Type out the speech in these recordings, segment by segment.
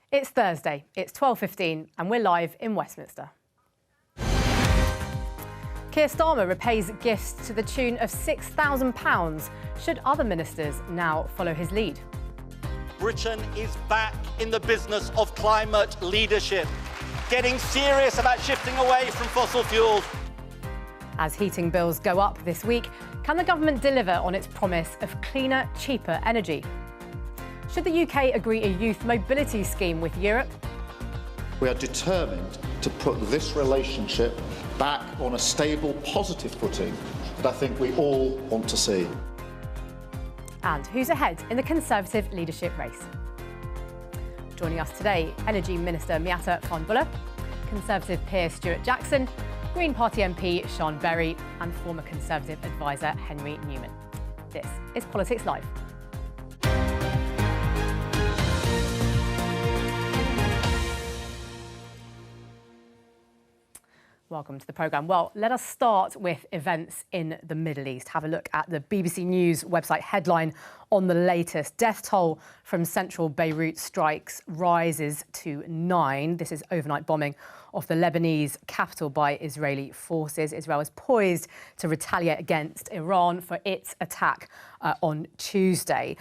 It's Thursday, it's 12:15 and we're live in Westminster. Keir Starmer repays gifts to the tune of £6,000. Should other ministers now follow his lead? Britain is back in the business of climate leadership, getting serious about shifting away from fossil fuels. As heating bills go up this week, can the government deliver on its promise of cleaner, cheaper energy? Should the UK agree a youth mobility scheme with Europe? We are determined to put this relationship back on a stable, positive footing that I think we all want to see. And who's ahead in the Conservative leadership race? Joining us today, Energy Minister Miatta Fawn Bullough, Conservative peer Stuart Jackson, Green Party MP Sean Berry and former Conservative advisor Henry Newman. This is Politics Live. Welcome to the programme. Well, let us start with events in the Middle East. Have a look at the BBC News website headline on the latest. Death toll from central Beirut strikes rises to 9. This is overnight bombing of the Lebanese capital by Israeli forces. Israel is poised to retaliate against Iran for its attack on Tuesday.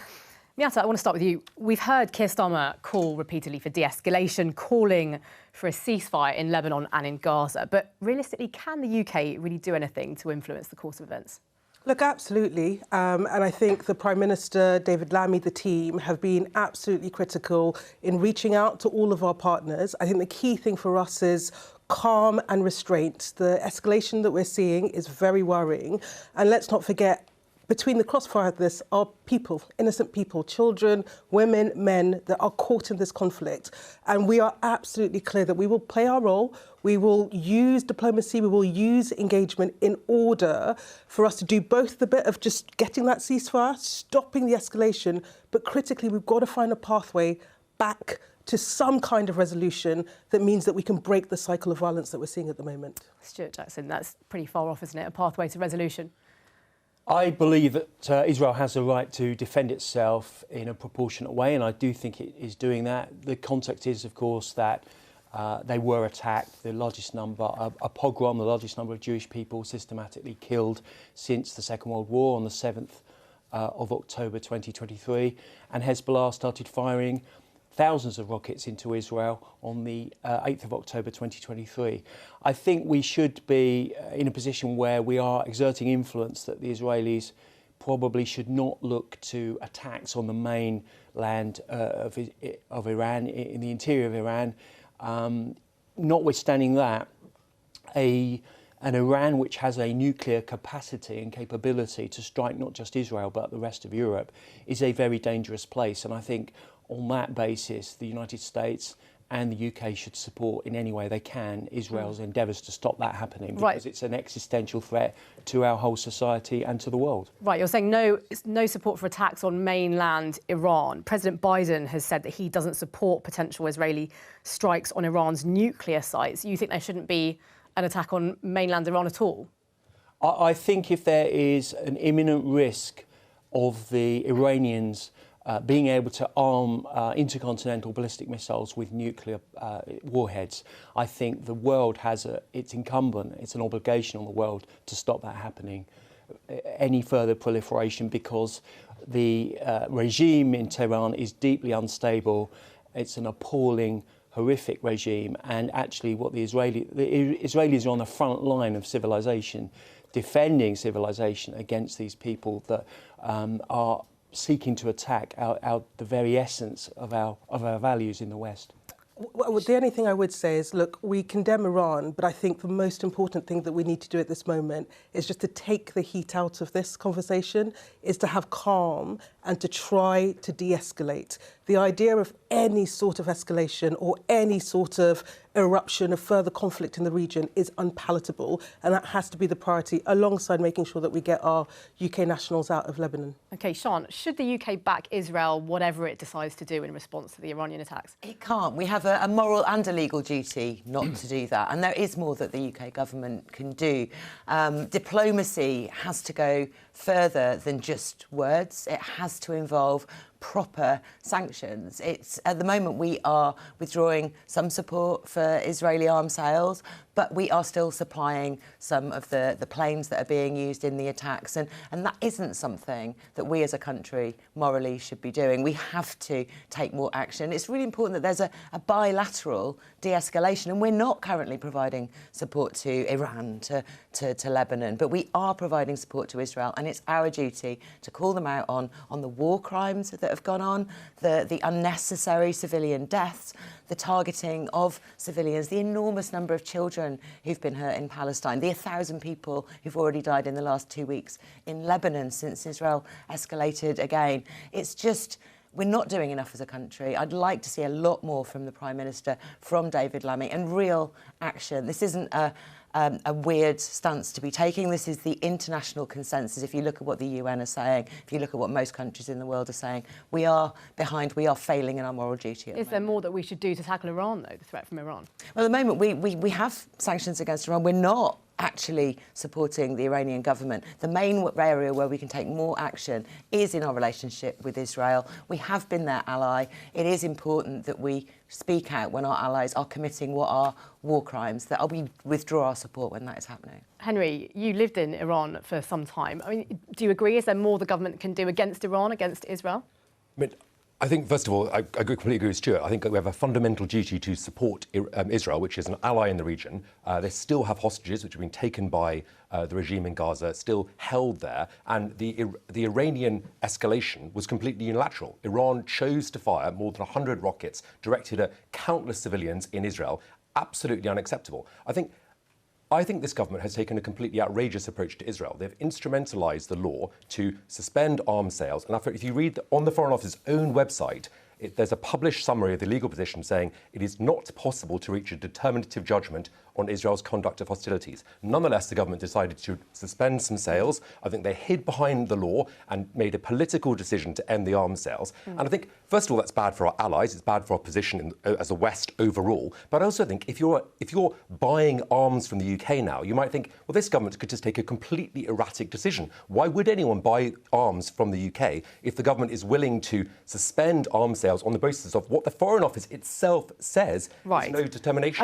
Miatta, I want to start with you. We've heard Keir Starmer call repeatedly for de-escalation, calling for a ceasefire in Lebanon and in Gaza. But realistically, can the UK really do anything to influence the course of events? Look, absolutely. And I think the Prime Minister, David Lammy, the team have been absolutely critical in reaching out to all of our partners. I think the key thing for us is calm and restraint. The escalation that we're seeing is very worrying. And let's not forget, between the crossfire of this are people, innocent people, children, women, men that are caught in this conflict. And we are absolutely clear that we will play our role. We will use diplomacy, we will use engagement in order for us to do both the bit of just getting that ceasefire, stopping the escalation, but critically, we've got to find a pathway back to some kind of resolution that means that we can break the cycle of violence that we're seeing at the moment. Stuart Jackson, that's pretty far off, isn't it? A pathway to resolution. I believe that Israel has a right to defend itself in a proportionate way, and I do think it is doing that. The context is, of course, that they were attacked, the largest number, a pogrom, the largest number of Jewish people systematically killed since the Second World War on the 7th of October 2023, and Hezbollah started firing thousands of rockets into Israel on the 8th of October 2023. I think we should be in a position where we are exerting influence that the Israelis probably should not look to attacks on the mainland of Iran, in the interior of Iran. Notwithstanding that, an Iran which has a nuclear capacity and capability to strike not just Israel but the rest of Europe is a very dangerous place, and I think on that basis, the United States and the UK should support in any way they can Israel's endeavours to stop that happening, because it's an existential threat to our whole society and to the world. Right, you're saying no support for attacks on mainland Iran. President Biden has said that he doesn't support potential Israeli strikes on Iran's nuclear sites. You think there shouldn't be an attack on mainland Iran at all? I think if there is an imminent risk of the Iranians being able to arm intercontinental ballistic missiles with nuclear warheads, I think the world has it's incumbent, it's an obligation on the world to stop that happening, any further proliferation, because the regime in Tehran is deeply unstable. It's an appalling, horrific regime, and actually what the Israelis are on the front line of civilization, defending civilization against these people that are seeking to attack the very essence of our values in the West. Well, the only thing I would say is, look, we condemn Iran, but I think the most important thing that we need to do at this moment is just to take the heat out of this conversation, is to have calm and to try to de-escalate. The idea of any sort of escalation or any sort of eruption of further conflict in the region is unpalatable, and that has to be the priority, alongside making sure that we get our UK nationals out of Lebanon. OK, Sean, should the UK back Israel, whatever it decides to do in response to the Iranian attacks? It can't. We have a moral and a legal duty not to do that, and there is more that the UK government can do. Diplomacy has to go further than just words. It has to involve proper sanctions. It's at the moment we are withdrawing some support for Israeli arms sales, but we are still supplying some of the planes that are being used in the attacks. And that isn't something that we as a country morally should be doing. We have to take more action. It's really important that there's a bilateral de-escalation. And we're not currently providing support to Iran, to Lebanon, but we are providing support to Israel. And it's our duty to call them out on the war crimes that have gone on, the unnecessary civilian deaths, the targeting of civilians, the enormous number of children who've been hurt in Palestine, the 1,000 people who've already died in the last 2 weeks in Lebanon since Israel escalated again. It's just, we're not doing enough as a country. I'd like to see a lot more from the Prime Minister, from David Lammy, and real action. This isn't a weird stance to be taking. This is the international consensus. If you look at what the UN are saying, if you look at what most countries in the world are saying, we are behind, we are failing in our moral duty. Is there more that we should do to tackle Iran, though, the threat from Iran? Well, at the moment, we have sanctions against Iran. We're not actually supporting the Iranian government. The main area where we can take more action is in our relationship with Israel. We have been their ally. It is important that we speak out when our allies are committing what are war crimes, that we withdraw our support when that is happening. Henry, you lived in Iran for some time. I mean, do you agree? Is there more the government can do against Iran, against Israel? I think, first of all, I completely agree with Stuart. I think that we have a fundamental duty to support Israel, which is an ally in the region. They still have hostages, which have been taken by the regime in Gaza, still held there. And the Iranian escalation was completely unilateral. Iran chose to fire more than 100 rockets directed at countless civilians in Israel. Absolutely unacceptable. I think this government has taken a completely outrageous approach to Israel. They've instrumentalised the law to suspend arms sales. And if you read on the Foreign Office's own website, there's a published summary of the legal position saying it is not possible to reach a determinative judgment on Israel's conduct of hostilities. Nonetheless, the government decided to suspend some sales. I think they hid behind the law and made a political decision to end the arms sales. And I think, first of all, that's bad for our allies. It's bad for our position as a West overall. But I also think if you're buying arms from the UK now, you might think, well, this government could just take a completely erratic decision. Why would anyone buy arms from the UK if the government is willing to suspend arms sales on the basis of what the Foreign Office itself says is no determination?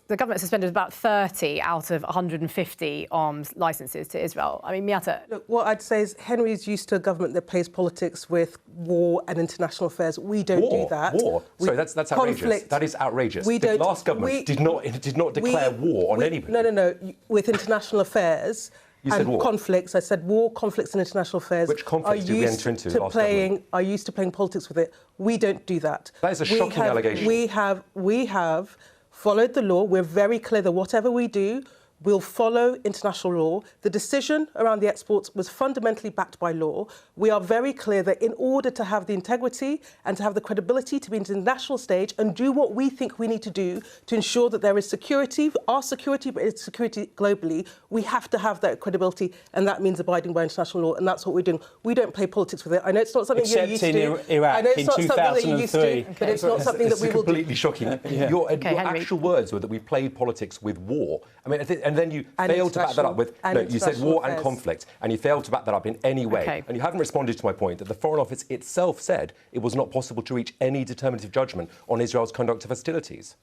The government suspended about 30 out of 150 arms licences to Israel. I mean, Miata... Look, what I'd say is Henry's used to a government that plays politics with war and international affairs. We don't do that. Sorry, that's outrageous. Conflict. That is outrageous. The last government did not declare war on anybody. No. With international affairs... You said war. Conflicts. I said war, conflicts, and international affairs. Which conflicts did we enter into last government? Are used to playing politics with it. We don't do that. That is a shocking allegation. We have followed the law. We're very clear that whatever we do, we'll follow international law. The decision around the exports was fundamentally backed by law. We are very clear that in order to have the integrity and to have the credibility to be in the national stage and do what we think we need to do to ensure that there is security, our security, but it's security globally, we have to have that credibility, and that means abiding by international law, and that's what we're doing. We don't play politics with it. I know it's not something you're used to. Except in Iraq in 2003. But it's not something that we will do. It's completely shocking. Your actual words were that we played politics with war. I mean, and then you failed to back that up with... No, you said war and conflict, and you failed to back that up in any way. Okay. And you haven't responded to my point that the Foreign Office itself said it was not possible to reach any determinative judgment on Israel's conduct of hostilities.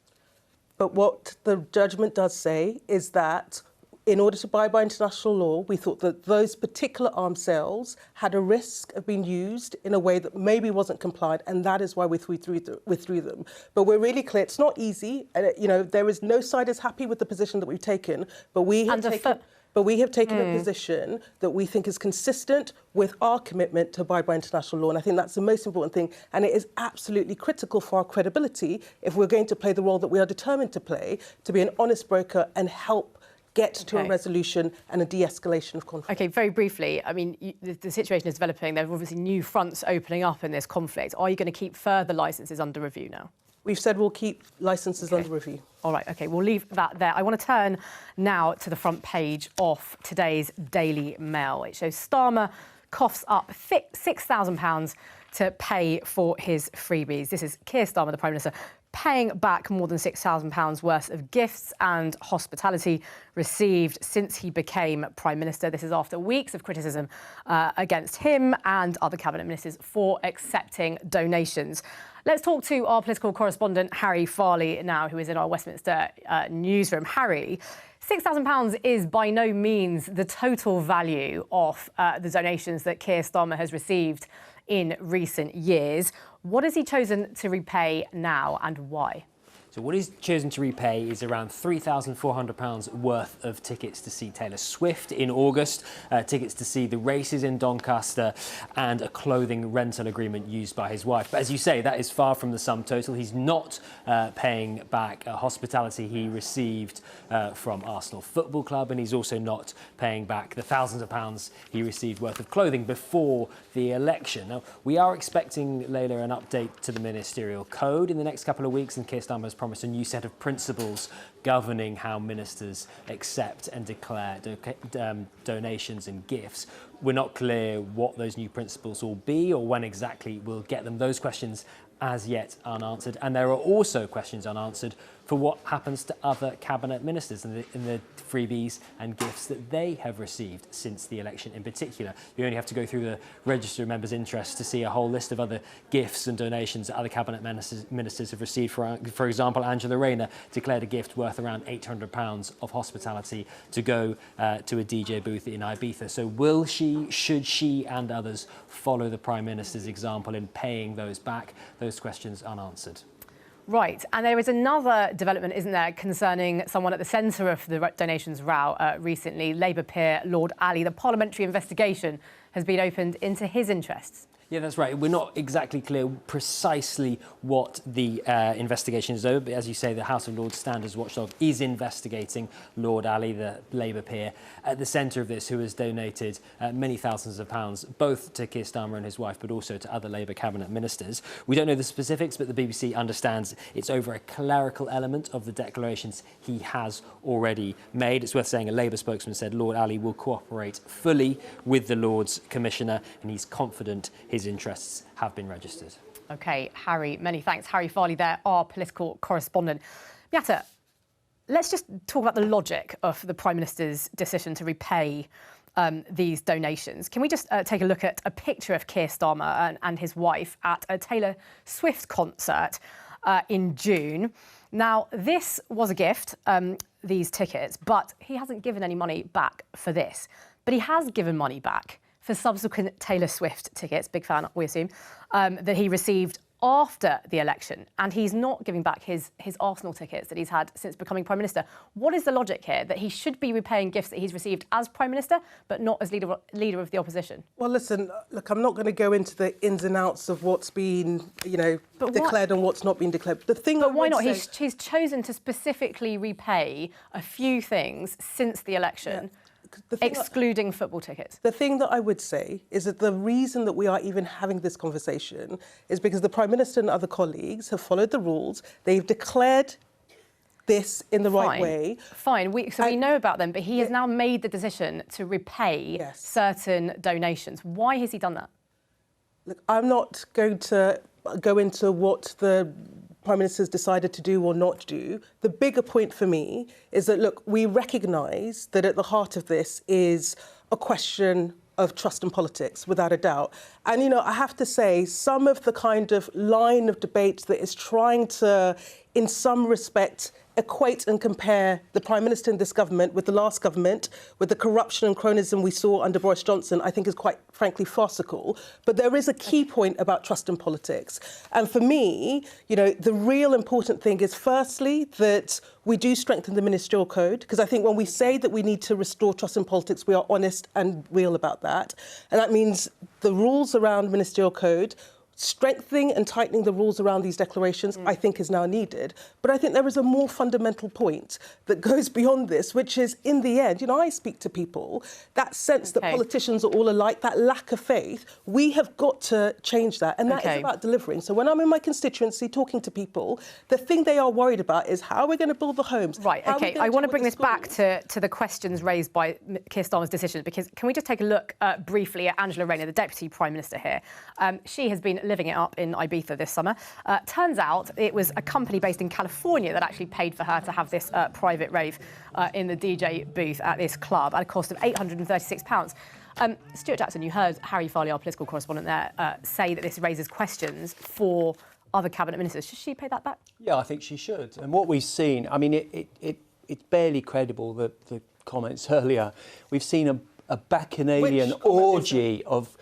But what the judgment does say is that in order to abide by international law, we thought that those particular arms sales had a risk of being used in a way that maybe wasn't compliant, and that is why we withdrew them. But we're really clear, it's not easy. There is no side is happy with the position that we've taken, but we have taken a position that we think is consistent with our commitment to abide by international law, and I think that's the most important thing, and it is absolutely critical for our credibility if we're going to play the role that we are determined to play, to be an honest broker and help get to a resolution and a de-escalation of conflict. OK, very briefly, I mean, the situation is developing. There are obviously new fronts opening up in this conflict. Are you going to keep further licences under review now? We've said we'll keep licences under review. All right, OK, we'll leave that there. I want to turn now to the front page of today's Daily Mail. It shows Starmer coughs up £6,000 to pay for his freebies. This is Keir Starmer, the Prime Minister, paying back more than £6,000 worth of gifts and hospitality received since he became Prime Minister. This is after weeks of criticism against him and other cabinet ministers for accepting donations. Let's talk to our political correspondent, Harry Farley, now, who is in our Westminster newsroom. Harry, £6,000 is by no means the total value of the donations that Keir Starmer has received in recent years. What has he chosen to repay now and why? So what he's chosen to repay is around £3,400 worth of tickets to see Taylor Swift in August, tickets to see the races in Doncaster, and a clothing rental agreement used by his wife. But as you say, that is far from the sum total. He's not paying back hospitality he received from Arsenal Football Club, and he's also not paying back the thousands of pounds he received worth of clothing before the election. Now, we are expecting, Leila, an update to the ministerial code in the next couple of weeks, and Keir Starmer has promised a new set of principles governing how ministers accept and declare donations and gifts. We're not clear what those new principles will be or when exactly we'll get them. Those questions as yet unanswered. And there are also questions unanswered for what happens to other cabinet ministers and the freebies and gifts that they have received since the election in particular. You only have to go through the register of members' interests to see a whole list of other gifts and donations that other cabinet ministers have received. For example, Angela Rayner declared a gift worth around £800 of hospitality to go to a DJ booth in Ibiza. So should she and others follow the Prime Minister's example in paying those back? Those questions unanswered. Right, and there is another development, isn't there, concerning someone at the centre of the donations row recently, Labour peer Lord Ali. The parliamentary investigation has been opened into his interests. Yeah, that's right. We're not exactly clear precisely what the investigation is over, but as you say, the House of Lords Standards Watchdog is investigating Lord Ali, the Labour peer, at the centre of this, who has donated many thousands of pounds, both to Keir Starmer and his wife, but also to other Labour cabinet ministers. We don't know the specifics, but the BBC understands it's over a clerical element of the declarations he has already made. It's worth saying a Labour spokesman said Lord Ali will cooperate fully with the Lords Commissioner, and he's confident his interests have been registered. OK, Harry, many thanks. Harry Farley there, our political correspondent. Miata, let's just talk about the logic of the Prime Minister's decision to repay these donations. Can we just take a look at a picture of Keir Starmer and his wife at a Taylor Swift concert in June? Now, this was a gift, these tickets, but he hasn't given any money back for this. But he has given money back for subsequent Taylor Swift tickets, big fan, we assume, that he received after the election. And he's not giving back his Arsenal tickets that he's had since becoming Prime Minister. What is the logic here, that he should be repaying gifts that he's received as Prime Minister, but not as leader of the opposition? Well, listen, look, I'm not going to go into the ins and outs of what's been, declared and what's not been declared. The thing but why not? He's chosen to specifically repay a few things since the election. Yeah. Excluding football tickets. The thing that I would say is that the reason that we are even having this conversation is because the Prime Minister and other colleagues have followed the rules. They've declared this in the right way. Fine. We know about them, but he has now made the decision to repay certain donations. Why has he done that? Look, I'm not going to go into what the Prime Minister's decided to do or not do. The bigger point for me is that, look, we recognise that at the heart of this is a question of trust and politics, without a doubt. And, I have to say, some of the kind of line of debate that is trying to, in some respect, equate and compare the Prime Minister in this government with the last government, with the corruption and cronyism we saw under Boris Johnson, I think is quite frankly farcical. But there is a key point about trust and politics. And for me, the real important thing is, firstly, that we do strengthen the ministerial code, because I think when we say that we need to restore trust in politics, we are honest and real about that. And that means the rules around ministerial code strengthening and tightening the rules around these declarations, I think, is now needed. But I think there is a more fundamental point that goes beyond this, which is, in the end, I speak to people, that sense that politicians are all alike, that lack of faith, we have got to change that. And that is about delivering. So when I'm in my constituency talking to people, the thing they are worried about is how we're going to build the homes. Right, OK. I want to bring this back to the questions raised by Keir Starmer's decision, because can we just take a look briefly at Angela Rayner, the Deputy Prime Minister here? She has been living it up in Ibiza this summer. Turns out it was a company based in California that actually paid for her to have this private rave in the DJ booth at this club at a cost of £836. Stuart Jackson, you heard Harry Farley, our political correspondent there, say that this raises questions for other cabinet ministers. Should she pay that back? Yeah, I think she should. And what we've seen, I mean, it's barely credible, the comments earlier. We've seen a bacchanalian orgy of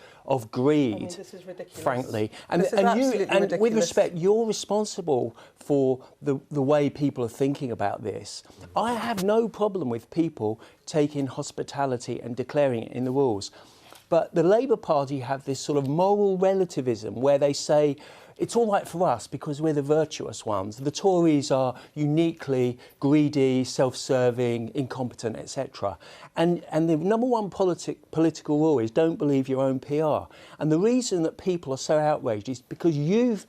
greed, this is ridiculous. Frankly. This is absolutely ridiculous. With respect, you're responsible for the way people are thinking about this. I have no problem with people taking hospitality and declaring it in the rules. But the Labour Party have this sort of moral relativism where they say, it's all right for us because we're the virtuous ones. The Tories are uniquely greedy, self-serving, incompetent, etc. And the number one political rule is don't believe your own PR. And the reason that people are so outraged is because you've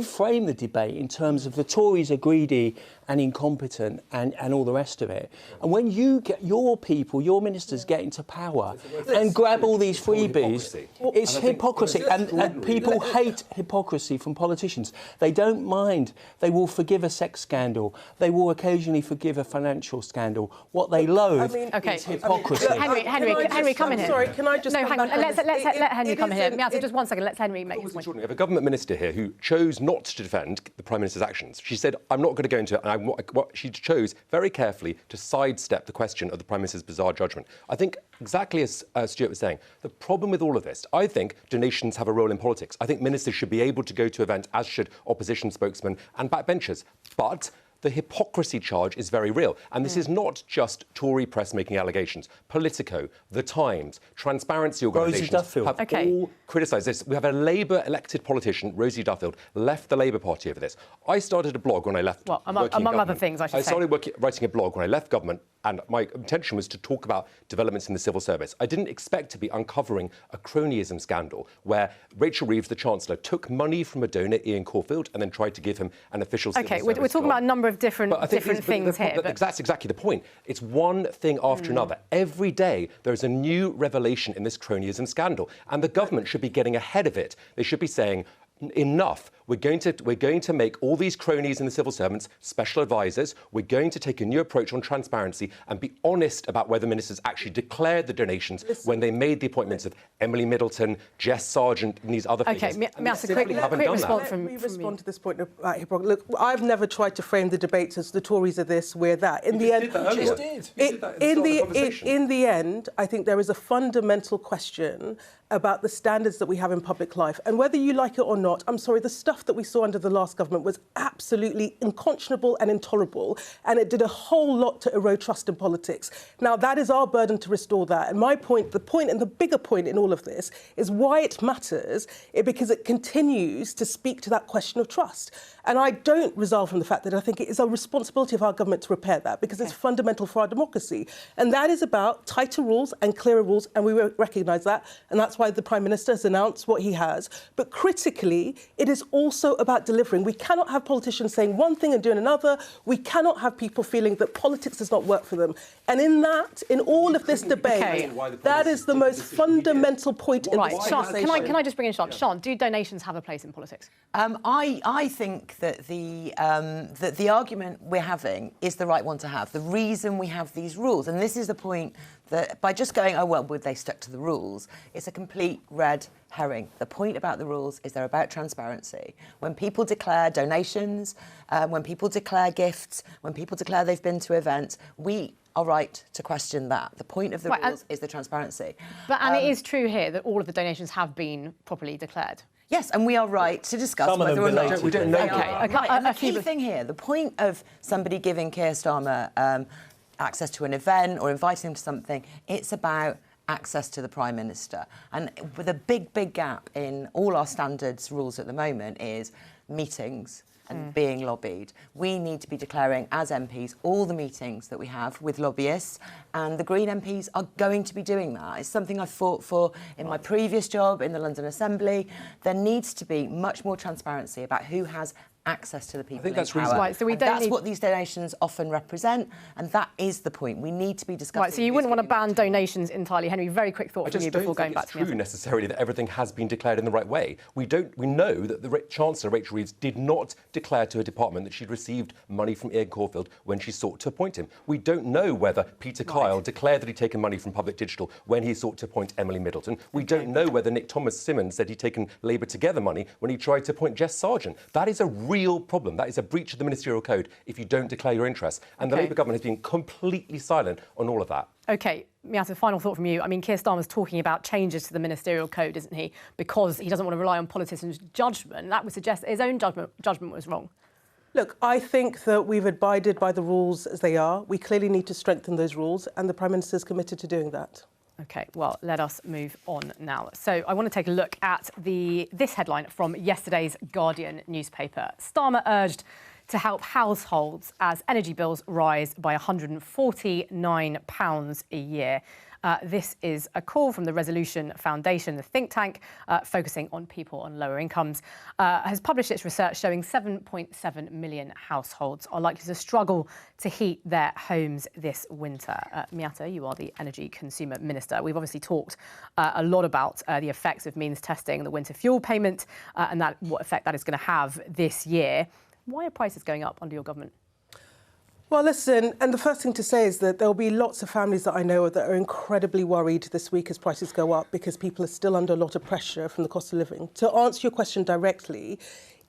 framed the debate in terms of the Tories are greedy and incompetent and all the rest of it. And when you get your people, your ministers get into power and grab all these freebies, it's hypocrisy. And people hate hypocrisy from politicians. They don't mind. They will forgive a sex scandal. They will occasionally forgive a financial scandal. What they loathe is hypocrisy. Henry, come in here. Sorry, can I just... No, hang on. Let Henry come in here. Miazo, just 1 second. Let Henry make his point. We have a government minister here who chose not to defend the Prime Minister's actions. She said, I'm not going to go into it. She chose very carefully to sidestep the question of the Prime Minister's bizarre judgment. I think, exactly as Stuart was saying, the problem with all of this, I think donations have a role in politics. I think ministers should be able to go to events, as should opposition spokesmen and backbenchers. But the hypocrisy charge is very real. And this is not just Tory press making allegations. Politico, The Times, transparency organisations have all criticised this. We have a Labour elected politician, Rosie Duffield, left the Labour Party over this. I started a blog when I left. Well, among other things, I should say. I started writing a blog when I left government, and my intention was to talk about developments in the civil service. I didn't expect to be uncovering a cronyism scandal where Rachel Reeves, the Chancellor, took money from a donor, Ian Caulfield, and then tried to give him an official civil service we're talking about a number of different things here. That's exactly the point. It's one thing after another. Every day there is a new revelation in this cronyism scandal, and the government should be getting ahead of it. They should be saying, enough. We're going to make all these cronies in the civil servants special advisors. We're going to take a new approach on transparency and be honest about whether ministers actually declared the donations when they made the appointments of Emily Middleton, Jess Sargent, and these other figures. OK, Miazo, quick response from me. Respond to this point about hypocrisy. Look, I've never tried to frame the debates as the Tories are this, we're that. In the end, I think there is a fundamental question about the standards that we have in public life. And whether you like it or not, I'm sorry, the stuff that we saw under the last government was absolutely unconscionable and intolerable, and it did a whole lot to erode trust in politics. Now, that is our burden to restore that. And my point, the point and the bigger point in all of this is why it matters, because it continues to speak to that question of trust. And I don't resolve from the fact that I think it is a responsibility of our government to repair that, because it's fundamental for our democracy. And that is about tighter rules and clearer rules, and we recognise that. And that's why the Prime Minister has announced what he has. But critically, it is also about delivering. We cannot have politicians saying one thing and doing another. We cannot have people feeling that politics does not work for them. And in all of this debate, that is the most fundamental point in this conversation. Sean, can I just bring in Sean? Sean, do donations have a place in politics? I think that the argument we're having is the right one to have. The reason we have these rules, and this is the point that by just going, oh, well, would they stuck to the rules, it's a complete red herring. The point about the rules is they're about transparency. When people declare donations, when people declare gifts, when people declare they've been to events, we are right to question that. The point of the rules is the transparency. And it is true here that all of the donations have been properly declared. Yes, and we are right to discuss whether or not we don't know. And the key thing here, the point of somebody giving Keir Starmer access to an event or inviting him to something, it's about access to the Prime Minister. And with a big gap in all our standards rules at the moment is meetings and being lobbied. We need to be declaring as MPs all the meetings that we have with lobbyists, and the Green MPs are going to be doing that. It's something I fought for in my previous job in the London Assembly. There needs to be much more transparency about who has access to the people. I think that's in power. reasonable. Right, so we And don't that's need... what these donations often represent, and that is the point. We need to be discussing. Right, so you wouldn't want to ban donations entirely. Henry, very quick thought from you before going back to I just don't think it's true necessarily that everything has been declared in the right way. We know that the Chancellor, Rachel Reeves, did not declare to her department that she'd received money from Ian Caulfield when she sought to appoint him. We don't know whether Peter Kyle declared that he'd taken money from Public Digital when he sought to appoint Emily Middleton. We don't know whether Nick Thomas-Symonds said he'd taken Labour Together money when he tried to appoint Jess Sargent. That is a real problem. That is a breach of the ministerial code if you don't declare your interests. And the Labour government has been completely silent on all of that. OK, Miata, final thought from you. I mean, Keir Starmer's talking about changes to the ministerial code, isn't he? Because he doesn't want to rely on politicians' judgment. That would suggest that his own judgment was wrong. Look, I think that we've abided by the rules as they are. We clearly need to strengthen those rules, and the Prime Minister is committed to doing that. OK, well, let us move on now. So I want to take a look at this headline from yesterday's Guardian newspaper. Starmer urged to help households as energy bills rise by £149 a year. This is a call from the Resolution Foundation, the think tank focusing on people on lower incomes, has published its research showing 7.7 million households are likely to struggle to heat their homes this winter. Miata, you are the Energy Consumer Minister. We've obviously talked a lot about the effects of means testing, the winter fuel payment, and what effect that is going to have this year. Why are prices going up under your government? Well, listen, and the first thing to say is that there will be lots of families that I know that are incredibly worried this week as prices go up because people are still under a lot of pressure from the cost of living. To answer your question directly,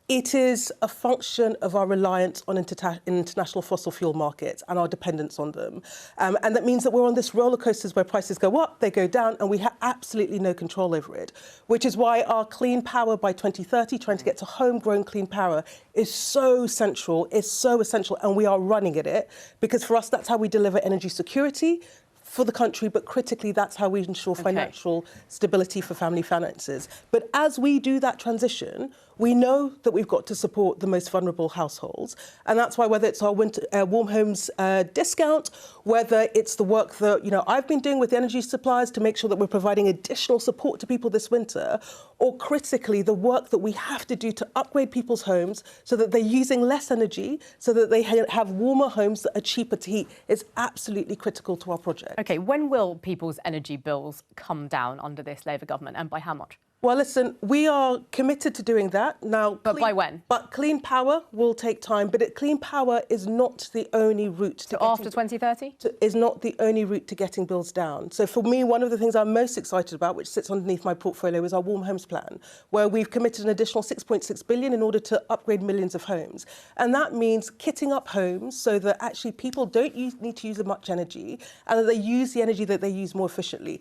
it is a function of our reliance on international fossil fuel markets and our dependence on them. And that means that we're on this roller coasters where prices go up, they go down, and we have absolutely no control over it, which is why our clean power by 2030, trying to get to homegrown clean power, is so central, is so essential, and we are running at it, because for us, that's how we deliver energy security for the country, but critically, that's how we ensure financial stability for family finances. But as we do that transition, we know that we've got to support the most vulnerable households. And that's why whether it's our winter, warm homes discount, whether it's the work that I've been doing with the energy suppliers to make sure that we're providing additional support to people this winter, or critically, the work that we have to do to upgrade people's homes so that they're using less energy, so that they have warmer homes that are cheaper to heat, is absolutely critical to our project. OK, when will people's energy bills come down under this Labour government, and by how much? Well, listen, we are committed to doing that. Now, but by when? But clean power will take time. But clean power is not the only route to after 2030? Is not the only route to getting bills down. So for me, one of the things I'm most excited about, which sits underneath my portfolio, is our Warm Homes Plan, where we've committed an additional £6.6 billion in order to upgrade millions of homes. And that means kitting up homes so that actually people don't need to use as much energy, and that they use the energy that they use more efficiently.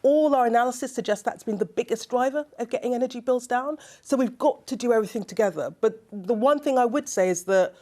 All our analysis suggests that's been the biggest driver of getting energy bills down. So we've got to do everything together. But the one thing I would say is that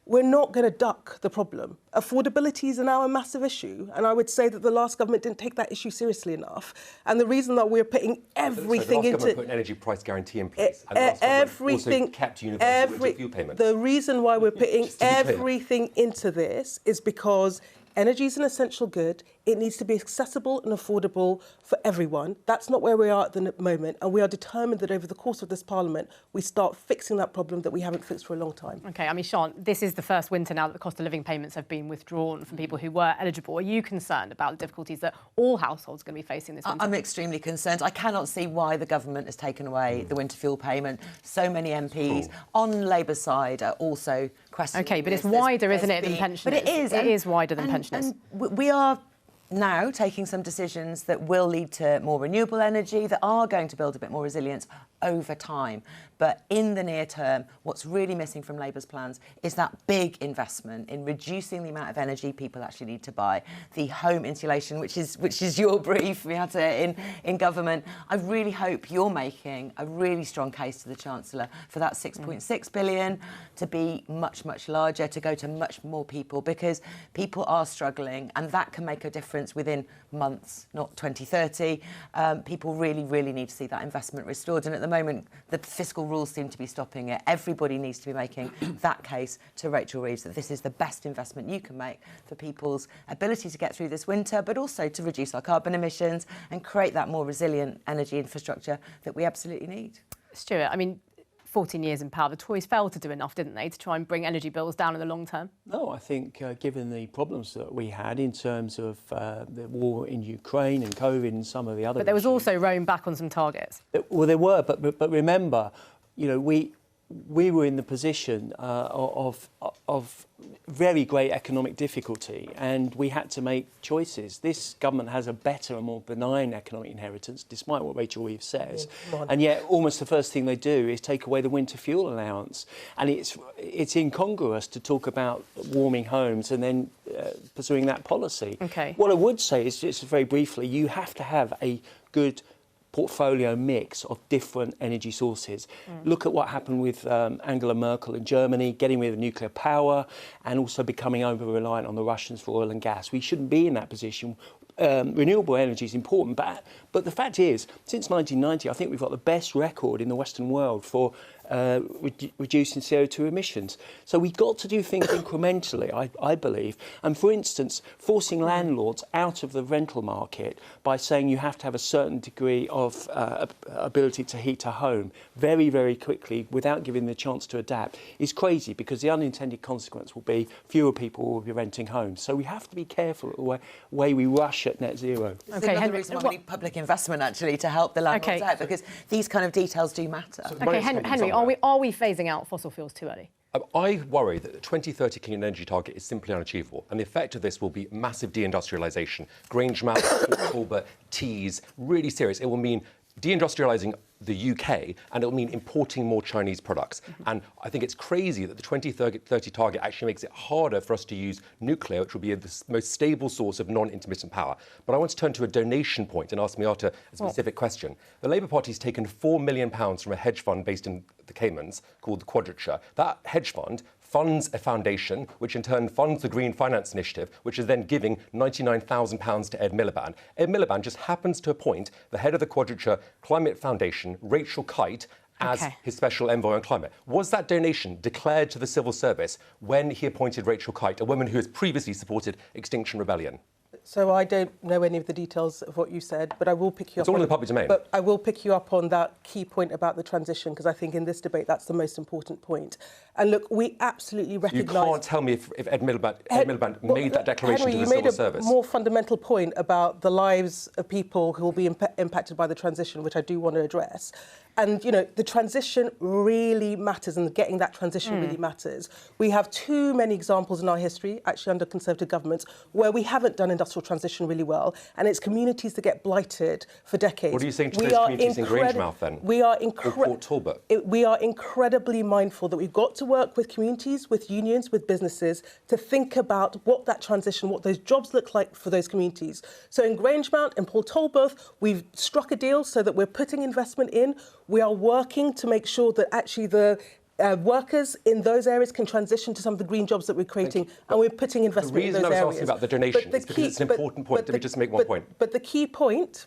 we're not going to duck the problem. Affordability is now a massive issue. And I would say that the last government didn't take that issue seriously enough. And the reason that we're putting everything the last into... government put an energy price guarantee in place. And the last government also kept universal winter fuel payments. The reason why we're putting everything into this is because energy is an essential good. It needs to be accessible and affordable for everyone. That's not where we are at the moment. And we are determined that over the course of this Parliament, we start fixing that problem that we haven't fixed for a long time. OK, I mean, Sian, this is the first winter now that the cost of living payments have been withdrawn from people who were eligible. Are you concerned about the difficulties that all households are going to be facing this winter? I'm extremely concerned. I cannot see why the government has taken away the winter fuel payment. So many MPs on Labour's side are also questioning OK, but this. it's wider, isn't it, than pensioners? But it is. It is wider than pensioners. And we are now taking some decisions that will lead to more renewable energy, that are going to build a bit more resilience over time. But in the near term, what's really missing from Labour's plans is that big investment in reducing the amount of energy people actually need to buy, the home insulation, which is your brief, Miata, in government. I really hope you're making a really strong case to the Chancellor for that 6.6 billion to be much, much larger, to go to much more people, because people are struggling, and that can make a difference within months, not 2030. People really, really need to see that investment restored. And at the moment, the fiscal rules seem to be stopping it. Everybody needs to be making that case to Rachel Reeves that this is the best investment you can make for people's ability to get through this winter, but also to reduce our carbon emissions and create that more resilient energy infrastructure that we absolutely need. Stuart, I mean, 14 years in power, the Tories failed to do enough, didn't they, to try and bring energy bills down in the long term? No, I think given the problems that we had in terms of the war in Ukraine and COVID and some of the other But there was issues, also rowing back on some targets. Well, there were, but remember, you know, we were in the position of very great economic difficulty, and we had to make choices. This government has a better and more benign economic inheritance, despite what Rachel Reeves says, and yet almost the first thing they do is take away the winter fuel allowance. And it's incongruous to talk about warming homes and then pursuing that policy. Okay. What I would say is, just very briefly, you have to have a good portfolio mix of different energy sources. Look at what happened with Angela Merkel in Germany, getting rid of nuclear power and also becoming over-reliant on the Russians for oil and gas. We shouldn't be in that position. Renewable energy is important, but the fact is, since 1990, I think we've got the best record in the Western world for reducing CO2 emissions. So we've got to do things incrementally, I believe. And for instance, forcing landlords out of the rental market by saying you have to have a certain degree of ability to heat a home very, very quickly without giving them the chance to adapt is crazy, because the unintended consequence will be fewer people will be renting homes. So we have to be careful of the way we rush at net zero. There's another reason why we need public investment, actually, to help the landlords out, because these kind of details do matter. OK, Henry, are we phasing out fossil fuels too early? I worry that the 2030 clean energy target is simply unachievable, and the effect of this will be massive deindustrialisation. Grangemouth, Talbot, Tees, really serious. It will mean deindustrialising the UK, and it will mean importing more Chinese products. And I think it's crazy that the 2030 target actually makes it harder for us to use nuclear, which will be the most stable source of non-intermittent power. But I want to turn to a donation point and ask Miata a specific question. The Labour Party's taken £4 million from a hedge fund based in the Caymans called the Quadrature. That hedge fund funds a foundation, which in turn funds the Green Finance Initiative, which is then giving £99,000 to Ed Miliband. Ed Miliband just happens to appoint the head of the Quadrature Climate Foundation, Rachel Kite, as his special envoy on climate. Was that donation declared to the civil service when he appointed Rachel Kite, a woman who has previously supported Extinction Rebellion? So I don't know any of the details of what you said, but I will pick you up. It's all in the public domain. But I will pick you up on that key point about the transition, because I think in this debate that's the most important point. And look, we absolutely recognise. You can't tell me if Ed Miliband made that declaration to the civil service. You made a more fundamental point about the lives of people who will be impacted by the transition, which I do want to address. And, you know, the transition really matters, and getting that transition really matters. We have too many examples in our history, actually under Conservative governments, where we haven't done industrial transition really well, and it's communities that get blighted for decades. What are you saying to those communities in Grangemouth, then? We are Port Talbot? We are incredibly mindful that we've got to work with communities, with unions, with businesses, to think about what that transition, what those jobs look like for those communities. So in Grangemouth and Port Talbot, we've struck a deal so that we're putting investment in. We are working to make sure that actually the workers in those areas can transition to some of the green jobs that we're creating, and we're putting investment in those areas. The reason I was asking about the donation is because it's an important point. Let me just make one point. But the key point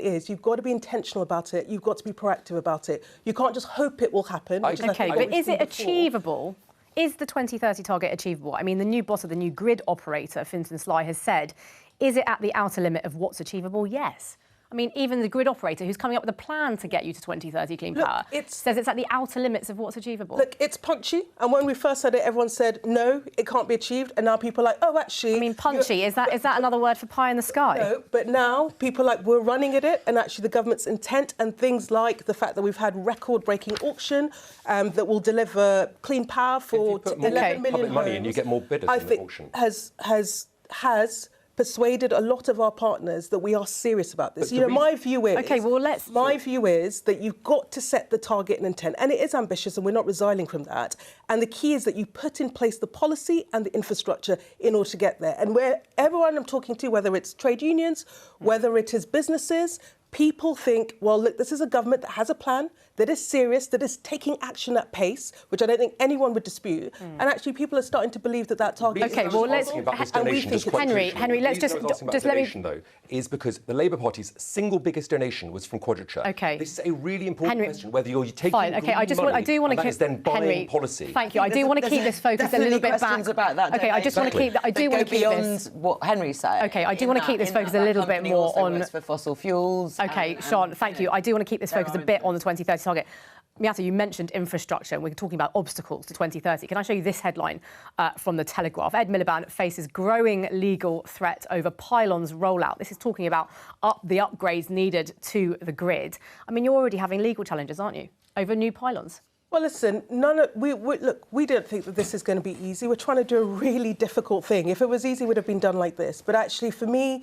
is you've got to be intentional about it. You've got to be proactive about it. You can't just hope it will happen. OK, but is it achievable? Is the 2030 target achievable? I mean, the new boss of the new grid operator, Fintan Sly, has said, is it at the outer limit of what's achievable? Yes. I mean, even the grid operator, who's coming up with a plan to get you to 2030 clean power, says it's at the outer limits of what's achievable. Look, it's punchy. And when we first said it, everyone said, no, it can't be achieved. And now people are like, oh, actually... I mean, punchy, is that another word for pie in the sky? No, but now people are like, we're running at it. And actually the government's intent and things like the fact that we've had record-breaking auction that will deliver clean power for 11 million public money and you get more bidders in the auction. has persuaded a lot of our partners that we are serious about this. My view is... OK, well, My view is that you've got to set the target and intent, and it is ambitious, and we're not resigning from that. And the key is that you put in place the policy and the infrastructure in order to get there. And where everyone I'm talking to, whether it's trade unions, whether it is businesses, people think, well, look, this is a government that has a plan, that is serious, that is taking action at pace, which I don't think anyone would dispute. And actually, people are starting to believe that that target OK, well, let's... Henry, let's just let me... though, is because the Labour Party's single biggest donation was from Quadrature. OK. This is a really important question, whether you're taking Fine, OK, I do want to keep... is then buying policy. Thank you. I do want to keep this focus a little bit back. About that, OK, I just want to keep... I do want to keep beyond what Henry's saying. OK, I do want to keep this focus a little bit more on... for fossil fuels. OK, Sian, thank you. I do want to keep this focus a bit on the 2030 target. Miatta, you mentioned infrastructure, and we're talking about obstacles to 2030. Can I show you this headline from The Telegraph? Ed Miliband faces growing legal threat over pylons rollout. This is talking about the upgrades needed to the grid. I mean, you're already having legal challenges, aren't you, over new pylons? Well, listen, we don't think that this is going to be easy. We're trying to do a really difficult thing. If it was easy, it would have been done like this. But actually, for me,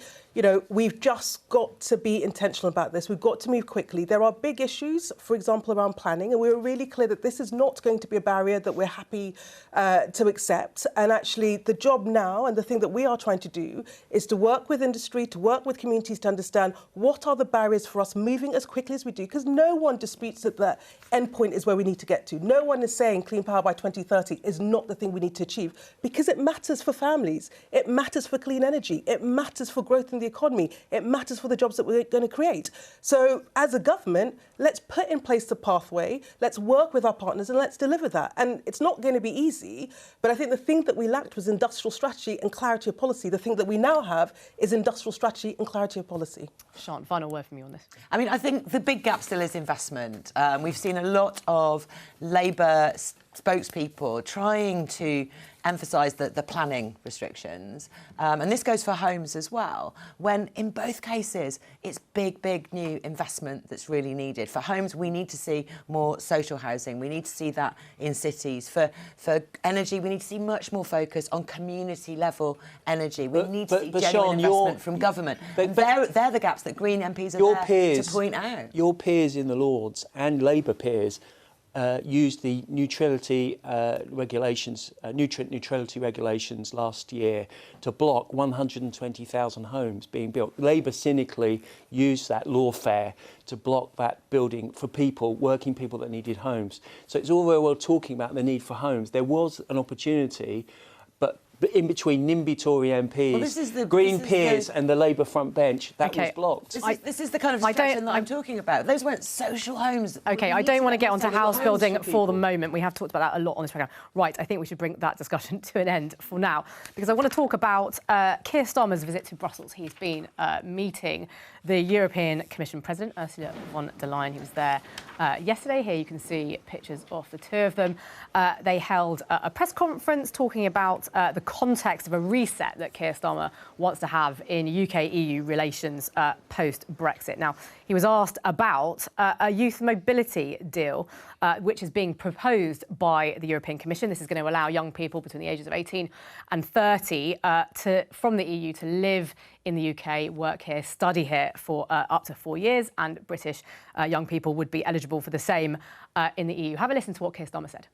we've just got to be intentional about this. We've got to move quickly. There are big issues, for example, around planning, and we were really clear that this is not going to be a barrier that we're happy to accept. And actually, the job now and the thing that we are trying to do is to work with industry, to work with communities to understand what are the barriers for us moving as quickly as we do, because no one disputes that the end point is where we need to get to. No one is saying clean power by 2030 is not the thing we need to achieve, because it matters for families, it matters for clean energy, it matters for growth in the economy, it matters for the jobs that we're going to create. So as a government, let's put in place the pathway, let's work with our partners and let's deliver that. And it's not going to be easy, but I think the thing that we lacked was industrial strategy and clarity of policy. The thing that we now have is industrial strategy and clarity of policy. Sian, final word from you on this. I mean, I think the big gap still is investment. We've seen a lot of Labour spokespeople trying to emphasise the planning restrictions, and this goes for homes as well, when in both cases it's big new investment that's really needed. For homes, we need to see more social housing, we need to see that in cities. For energy, we need to see much more focus on community level energy. We need to see genuine investment from government. They're the gaps that Green MPs are there to point out. Your peers in the Lords and Labour peers used the neutrality regulations last year to block 120,000 homes being built. Labour cynically used that lawfare to block that building for people, working people that needed homes. So it's all very well talking about the need for homes. There was an opportunity, but in between NIMBY Tory MPs, Green peers and the Labour front bench, that was blocked. This is the kind of distraction that I'm talking about. Those weren't social homes. OK, I don't want to get onto house building for the moment. We have talked about that a lot on this programme. Right, I think we should bring that discussion to an end for now, because I want to talk about Keir Starmer's visit to Brussels. He's been meeting the European Commission President, Ursula von der Leyen. He was there yesterday. Here you can see pictures of the two of them. They held a press conference talking about the context of a reset that Keir Starmer wants to have in UK-EU relations post-Brexit. Now, he was asked about a youth mobility deal, which is being proposed by the European Commission. This is going to allow young people between the ages of 18 and 30 from the EU to live in the UK, work here, study here for up to 4 years, and British young people would be eligible for the same in the EU. Have a listen to what Keir Starmer said.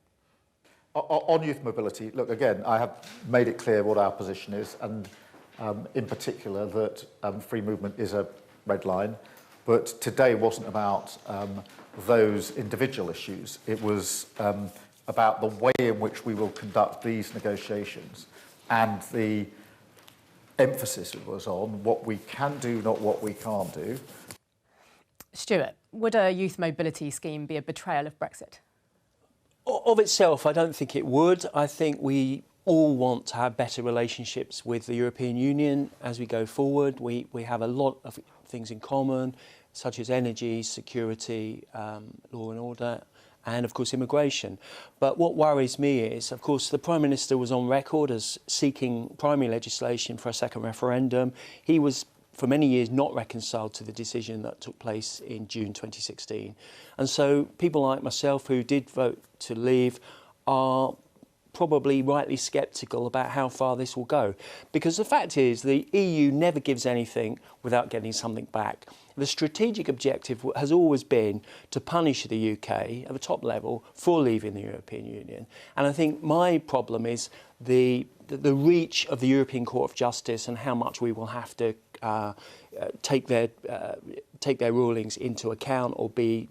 On youth mobility, look, again, I have made it clear what our position is, and in particular that free movement is a red line. But today wasn't about those individual issues. It was about the way in which we will conduct these negotiations, and the emphasis was on what we can do, not what we can't do. Stuart, would a youth mobility scheme be a betrayal of Brexit? Of itself, I don't think it would. I think we all want to have better relationships with the European Union as we go forward. We have a lot of things in common, such as energy, security, law and order, and of course immigration. But what worries me is, of course, the Prime Minister was on record as seeking primary legislation for a second referendum. He was for many years not reconciled to the decision that took place in June 2016. And so people like myself who did vote to leave are probably rightly sceptical about how far this will go. Because the fact is, the EU never gives anything without getting something back. The strategic objective has always been to punish the UK at the top level for leaving the European Union. And I think my problem is the reach of the European Court of Justice and how much we will have to take their rulings into account or be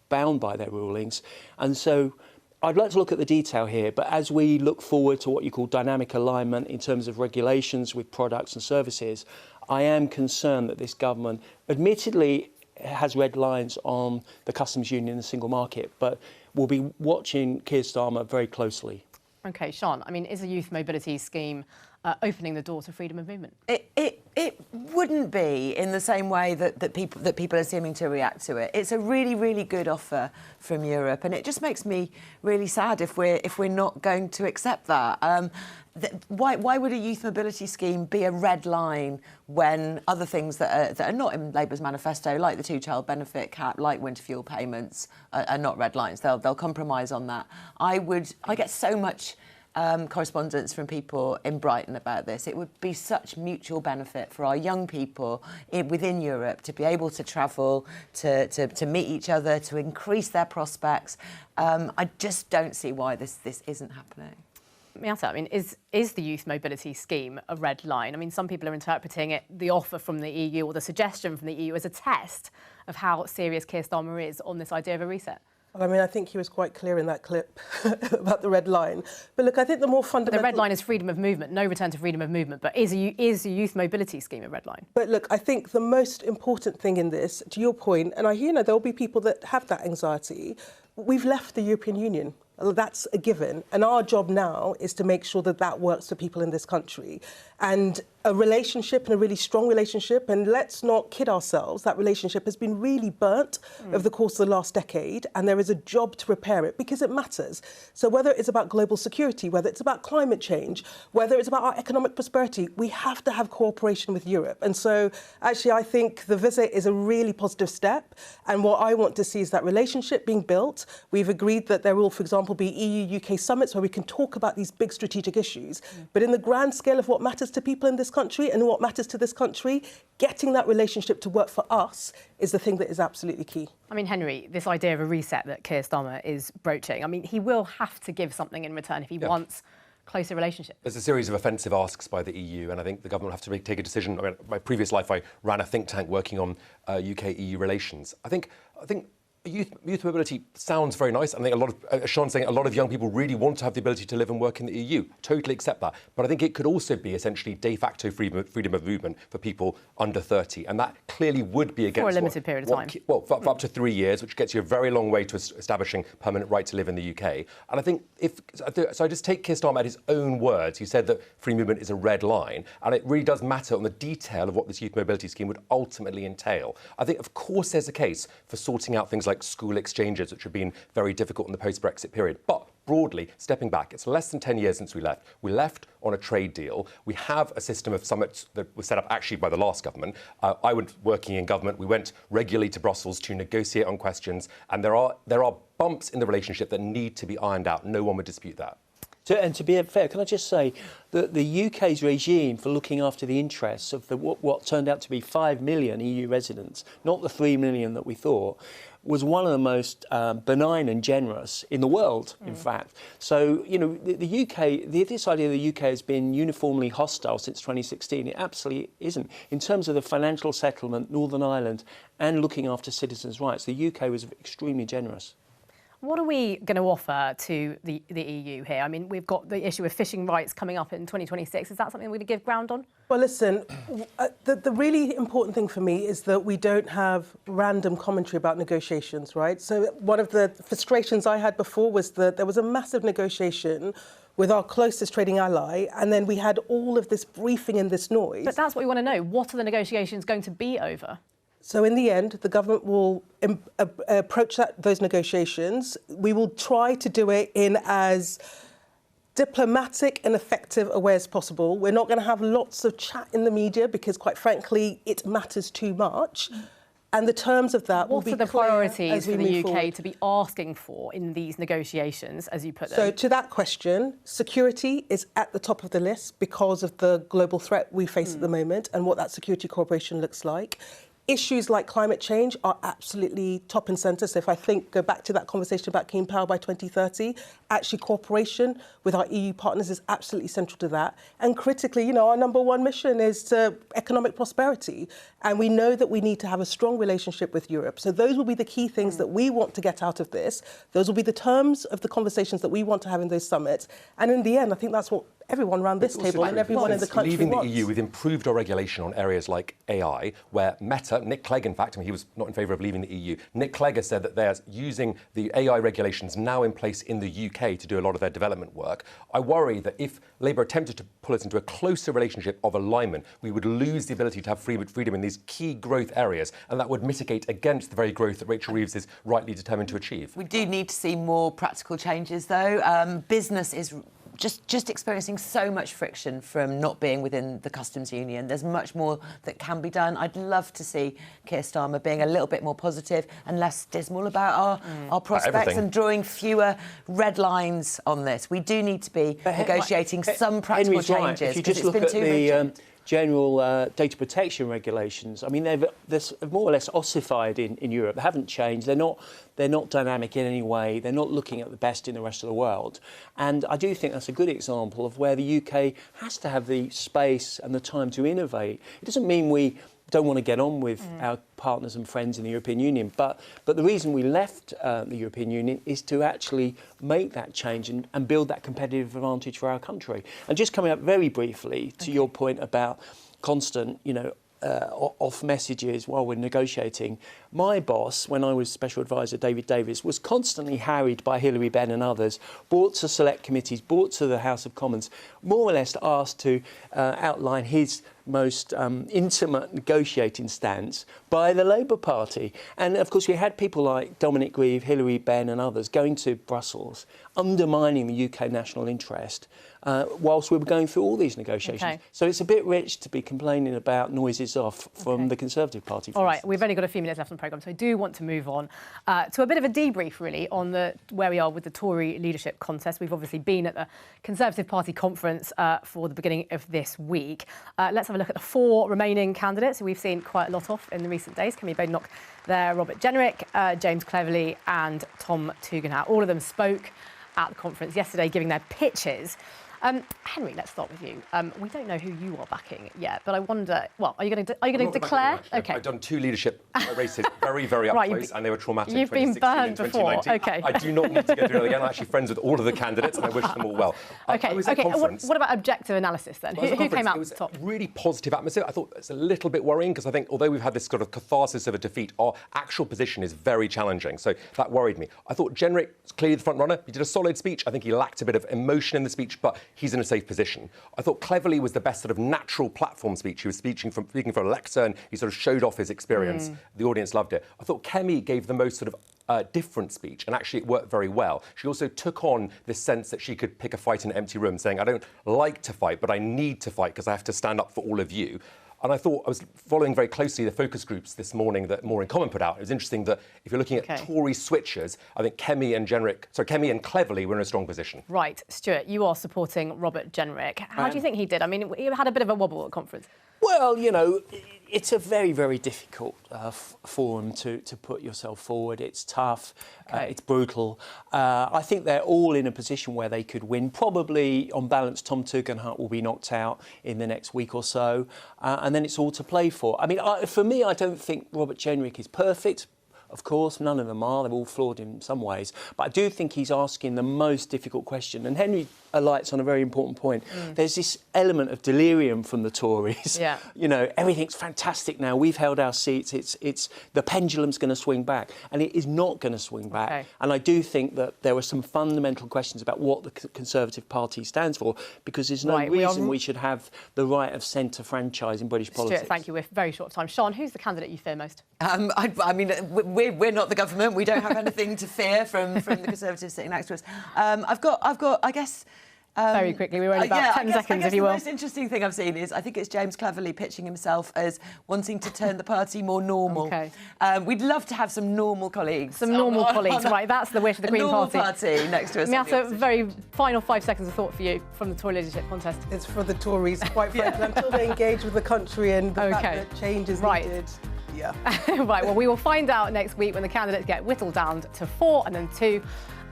bound by their rulings. And so I'd like to look at the detail here, but as we look forward to what you call dynamic alignment in terms of regulations with products and services, I am concerned that this government admittedly has red lines on the customs union and the single market, but we'll be watching Keir Starmer very closely. OK, Sean, I mean, is a youth mobility scheme opening the door to freedom of movement? It wouldn't be in the same way that people are seeming to react to it. It's a really, really good offer from Europe, and it just makes me really sad if we're not going to accept that. Why would a youth mobility scheme be a red line when other things that are not in Labour's manifesto, like the two-child benefit cap, like winter fuel payments, are not red lines? They'll compromise on that. I get so much correspondence from people in Brighton about this. It would be such mutual benefit for our young people within Europe to be able to travel, to meet each other, to increase their prospects. I just don't see why this isn't happening. Miata, I mean, is the youth mobility scheme a red line? I mean, some people are interpreting it, the offer from the EU or the suggestion from the EU, as a test of how serious Keir Starmer is on this idea of a reset. Well, I mean, I think he was quite clear in that clip about the red line. But look, I think the more fundamental... The red line is freedom of movement, no return to freedom of movement. But is a youth mobility scheme a red line? But look, I think the most important thing in this, to your point, and there'll be people that have that anxiety, we've left the European Union. That's a given. And our job now is to make sure that that works for people in this country. And a relationship, and a really strong relationship, and let's not kid ourselves, that relationship has been really burnt over the course of the last decade, and there is a job to repair it because it matters. So whether it's about global security, whether it's about climate change, whether it's about our economic prosperity, we have to have cooperation with Europe. And so actually I think the visit is a really positive step, and what I want to see is that relationship being built. We've agreed that there will, for example, be EU-UK summits where we can talk about these big strategic issues. But in the grand scale of what matters to people in this country and what matters to this country, getting that relationship to work for us is the thing that is absolutely key. I mean, Henry, this idea of a reset that Keir Starmer is broaching, I mean, he will have to give something in return if he wants closer relationship. There's a series of offensive asks by the EU, and I think the government will have to take a decision. I mean, in my previous life, I ran a think tank working on UK-EU relations. I think youth mobility sounds very nice. I think Sean's saying a lot of young people really want to have the ability to live and work in the EU. Totally accept that. But I think it could also be essentially de facto freedom of movement for people under 30. And that clearly would be against... For a limited period of time. Well, for up to 3 years, which gets you a very long way to establishing permanent right to live in the UK. And I think so I just take Keir Starmer at his own words. He said that free movement is a red line. And it really does matter on the detail of what this youth mobility scheme would ultimately entail. I think, of course, there's a case for sorting out things like school exchanges, which have been very difficult in the post-Brexit period. But broadly, stepping back, it's less than 10 years since we left. We left on a trade deal. We have a system of summits that was set up actually by the last government. I was working in government. We went regularly to Brussels to negotiate on questions. And there are bumps in the relationship that need to be ironed out. No one would dispute that. And to be fair, can I just say that the UK's regime for looking after the interests of what turned out to be 5 million EU residents, not the 3 million that we thought, was one of the most benign and generous in the world, in fact. So, the UK, this idea of the UK has been uniformly hostile since 2016. It absolutely isn't. In terms of the financial settlement, Northern Ireland, and looking after citizens' rights, the UK was extremely generous. What are we going to offer to the EU here? I mean, we've got the issue of fishing rights coming up in 2026. Is that something we're going to give ground on? Well, listen, the really important thing for me is that we don't have random commentary about negotiations, right? So one of the frustrations I had before was that there was a massive negotiation with our closest trading ally, and then we had all of this briefing and this noise. But that's what we want to know. What are the negotiations going to be over? So in the end, the government will approach those negotiations. We will try to do it in as diplomatic and effective a way as possible. We're not going to have lots of chat in the media because, quite frankly, it matters too much. And the terms of that will be What are the clear priorities as we for the move UK forward. to be asking for in these negotiations, as you put them? So to that question, security is at the top of the list because of the global threat we face at the moment and what that security cooperation looks like. Issues like climate change are absolutely top and centre. So if I go back to that conversation about clean power by 2030, actually cooperation with our EU partners is absolutely central to that. And critically, our number one mission is to economic prosperity. And we know that we need to have a strong relationship with Europe. So those will be the key things that we want to get out of this. Those will be the terms of the conversations that we want to have in those summits. And in the end, I think that's what everyone around this table and everyone in the country leaving wants. the EU, we've improved our regulation on areas like AI, where Meta, Nick Clegg, in fact, he was not in favour of leaving the EU. Nick Clegg has said that they're using the AI regulations now in place in the UK to do a lot of their development work. I worry that if Labour attempted to pull us into a closer relationship of alignment, we would lose the ability to have freedom in these key growth areas, and that would mitigate against the very growth that Rachel Reeves is rightly determined to achieve. We do need to see more practical changes, though. Business is just experiencing so much friction from not being within the customs union. There's much more that can be done. I'd love to see Keir Starmer being a little bit more positive and less dismal about our prospects and drawing fewer red lines on this. We do need to be negotiating some practical changes. Right. If you just look at the general data protection regulations, I mean, they're more or less ossified in Europe. They haven't changed. They're not dynamic in any way. They're not looking at the best in the rest of the world. And I do think that's a good example of where the UK has to have the space and the time to innovate. It doesn't mean we don't want to get on with our partners and friends in the European Union, but the reason we left the European Union is to actually make that change and build that competitive advantage for our country. And just coming up very briefly to your point about constant, off messages while we're negotiating. My boss, when I was Special Advisor David Davis, was constantly harried by Hilary Benn and others, brought to select committees, brought to the House of Commons, more or less asked to outline his most intimate negotiating stance by the Labour Party. And of course we had people like Dominic Grieve, Hilary Benn and others going to Brussels, undermining the UK national interest whilst we were going through all these negotiations. Okay. So it's a bit rich to be complaining about noises off from the Conservative Party. All right, we've only got a few minutes left on the programme, so I do want to move on to a bit of a debrief, really, on where we are with the Tory leadership contest. We've obviously been at the Conservative Party conference for the beginning of this week. Let's have a look at the 4 remaining candidates who we've seen quite a lot of in the recent days. Kemi Badenoch there, Robert Jenrick, James Cleverly and Tom Tugendhat. All of them spoke at the conference yesterday, giving their pitches. Henry, let's start with you. We don't know who you are backing yet, but I wonder. Well, are you going to declare? Okay. I've done 2 leadership races very, very up close, and they were traumatic. You've been burned before. Okay. I do not need to go through it again. I'm actually friends with all of the candidates, and I wish them all well. Okay. What about objective analysis then? Who came out it was top? A really positive atmosphere. I thought it's a little bit worrying because I think although we've had this sort of catharsis of a defeat, our actual position is very challenging. So that worried me. I thought Jenrick was clearly the front runner. He did a solid speech. I think he lacked a bit of emotion in the speech, but he's in a safe position. I thought Cleverly was the best sort of natural platform speech. He was speaking from a lectern. He sort of showed off his experience. The audience loved it. I thought Kemi gave the most sort of different speech, and actually it worked very well. She also took on this sense that she could pick a fight in an empty room, saying, I don't like to fight, but I need to fight because I have to stand up for all of you. And I thought, I was following very closely the focus groups this morning that More in Common put out. It was interesting that if you're looking at Tory switchers, I think Kemi and Cleverly were in a strong position. Right. Stuart, you are supporting Robert Jenrick. How do you think he did? I mean, he had a bit of a wobble at conference. Well, it's a very, very difficult forum to put yourself forward. It's tough. It's brutal. I think they're all in a position where they could win. Probably, on balance, Tom Tugendhat will be knocked out in the next week or so. And then it's all to play for. I mean, for me, I don't think Robert Jenrick is perfect. Of course, none of them are. They're all flawed in some ways. But I do think he's asking the most difficult question. And Henry alights on a very important point. There's this element of delirium from the Tories. Yeah. Everything's fantastic now. We've held our seats. It's the pendulum's going to swing back. And it is not going to swing back. Okay. And I do think that there are some fundamental questions about what the Conservative Party stands for, because there's no reason we should have the right of centre franchise in British politics. Stuart, thank you. We're very short of time. Sean, who's the candidate you fear most? I mean, we're not the government. We don't have anything to fear from the Conservatives sitting next to us. I've got, I guess, Very quickly, we're only about 10 seconds, if you will. The most interesting thing I've seen is I think it's James cleverly pitching himself as wanting to turn the party more normal. Okay. We'd love to have some normal colleagues. Some normal colleagues, right? That's the wish of the Green Party. Party next to us. Miata, very final 5 seconds of thought for you from the Tory leadership contest. It's for the Tories, quite frankly, until they engage with the country and the fact that change is needed. Yeah. Right, well, we will find out next week when the candidates get whittled down to 4 and then 2,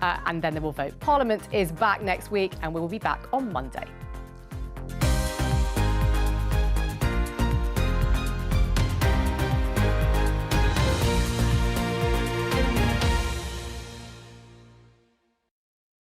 and then they will vote. Parliament is back next week, and we will be back on Monday.